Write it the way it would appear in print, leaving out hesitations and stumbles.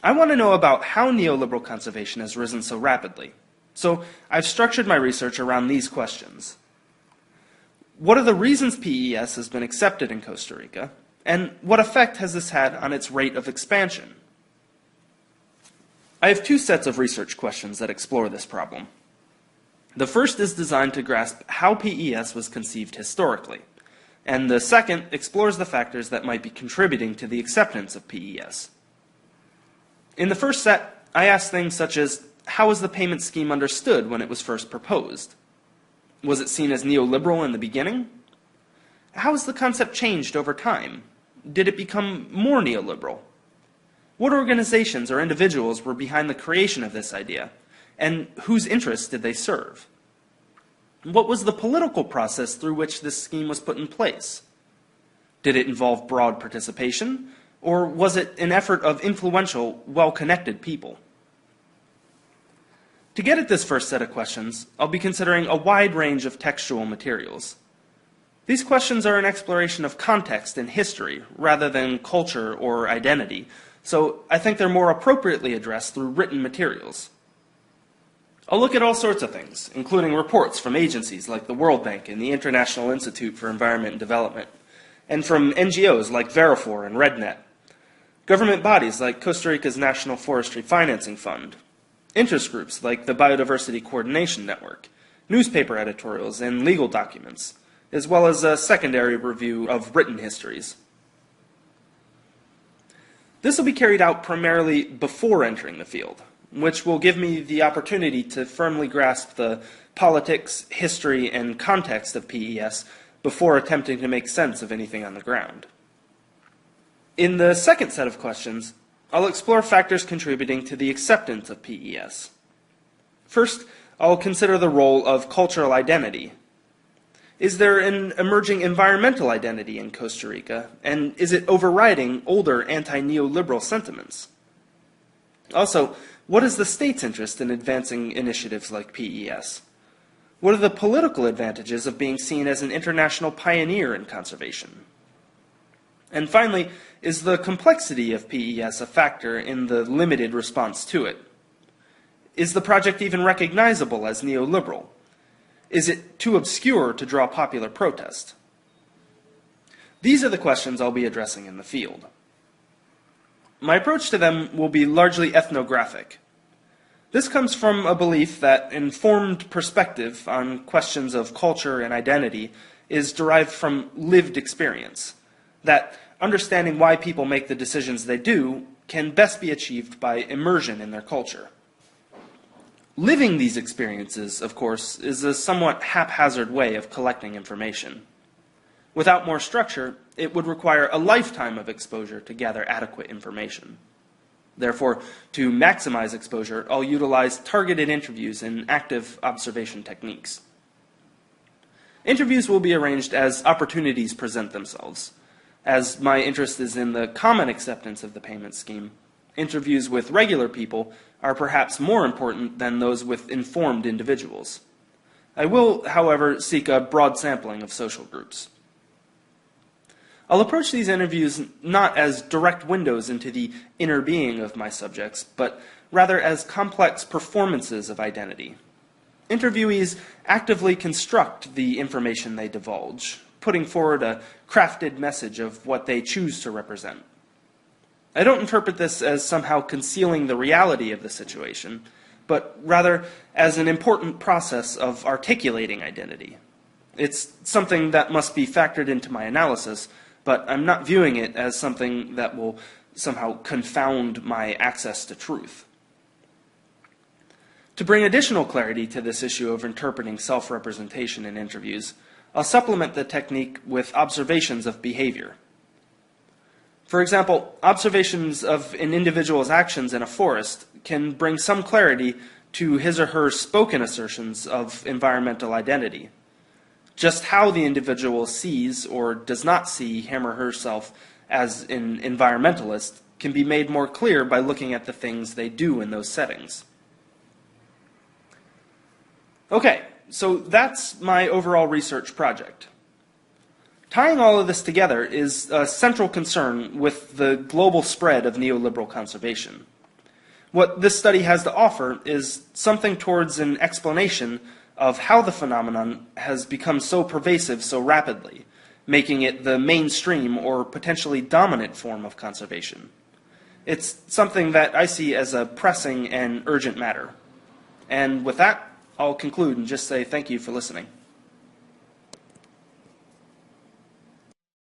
I want to know about how neoliberal conservation has risen so rapidly. So I've structured my research around these questions. What are the reasons PES has been accepted in Costa Rica, and what effect has this had on its rate of expansion? I have two sets of research questions that explore this problem. The first is designed to grasp how PES was conceived historically, and the second explores the factors that might be contributing to the acceptance of PES. In the first set, I ask things such as, how was the payment scheme understood when it was first proposed? Was it seen as neoliberal in the beginning? How has the concept changed over time? Did it become more neoliberal? What organizations or individuals were behind the creation of this idea, and whose interests did they serve? What was the political process through which this scheme was put in place? Did it involve broad participation, or was it an effort of influential, well-connected people? To get at this first set of questions, I'll be considering a wide range of textual materials. These questions are an exploration of context and history, rather than culture or identity, so I think they're more appropriately addressed through written materials. I'll look at all sorts of things, including reports from agencies like the World Bank and the International Institute for Environment and Development, and from NGOs like Verifor and RedNet, government bodies like Costa Rica's National Forestry Financing Fund, interest groups like the Biodiversity Coordination Network, newspaper editorials, and legal documents, as well as a secondary review of written histories. This will be carried out primarily before entering the field, which will give me the opportunity to firmly grasp the politics, history, and context of PES before attempting to make sense of anything on the ground. In the second set of questions, I'll explore factors contributing to the acceptance of PES. First, I'll consider the role of cultural identity. Is there an emerging environmental identity in Costa Rica, and is it overriding older anti-neoliberal sentiments? Also, what is the state's interest in advancing initiatives like PES? What are the political advantages of being seen as an international pioneer in conservation? And finally, is the complexity of PES a factor in the limited response to it? Is the project even recognizable as neoliberal? Is it too obscure to draw popular protest? These are the questions I'll be addressing in the field. My approach to them will be largely ethnographic. This comes from a belief that informed perspective on questions of culture and identity is derived from lived experience, that understanding why people make the decisions they do can best be achieved by immersion in their culture. Living these experiences, of course, is a somewhat haphazard way of collecting information. Without more structure, it would require a lifetime of exposure to gather adequate information. Therefore, to maximize exposure, I'll utilize targeted interviews and active observation techniques. Interviews will be arranged as opportunities present themselves. As my interest is in the common acceptance of the payment scheme, interviews with regular people are perhaps more important than those with informed individuals. I will, however, seek a broad sampling of social groups. I'll approach these interviews not as direct windows into the inner being of my subjects, but rather as complex performances of identity. Interviewees actively construct the information they divulge, putting forward a crafted message of what they choose to represent. I don't interpret this as somehow concealing the reality of the situation, but rather as an important process of articulating identity. It's something that must be factored into my analysis, but I'm not viewing it as something that will somehow confound my access to truth. To bring additional clarity to this issue of interpreting self-representation in interviews, I'll supplement the technique with observations of behavior. For example, observations of an individual's actions in a forest can bring some clarity to his or her spoken assertions of environmental identity. Just how the individual sees or does not see him or herself as an environmentalist can be made more clear by looking at the things they do in those settings. Okay, so that's my overall research project. Tying all of this together is a central concern with the global spread of neoliberal conservation. What this study has to offer is something towards an explanation of how the phenomenon has become so pervasive so rapidly, making it the mainstream or potentially dominant form of conservation. It's something that I see as a pressing and urgent matter. And with that, I'll conclude and just say thank you for listening.